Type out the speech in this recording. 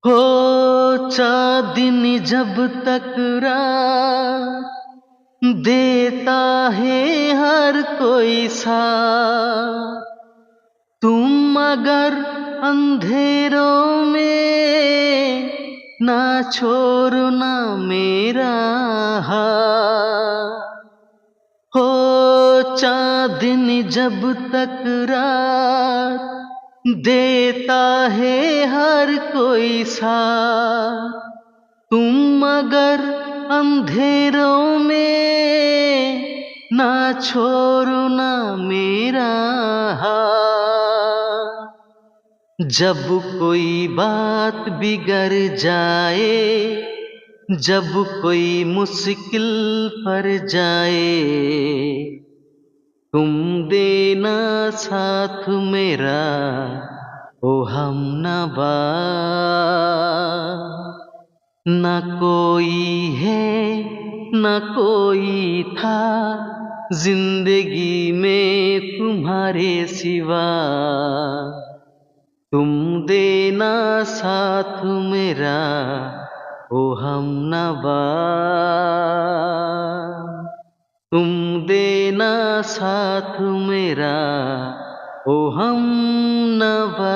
हो चाँदनी जब तक रात देता है हर कोई साथ, तुम अगर अंधेरों में ना छोड़ना मेरा हाथ। हो चाँदनी जब तक रात देता है हर कोई साथ, तुम अगर अंधेरों में ना छोड़ना मेरा हाथ। जब कोई बात बिगड़ जाए, जब कोई मुश्किल पड़ जाए, तुम देना साथ मेरा ओ हमनवा। न कोई है न कोई था जिंदगी में तुम्हारे सिवा, तुम देना साथ मेरा ओ हमनवा। तुम देना साथ मेरा ओ हमनवा।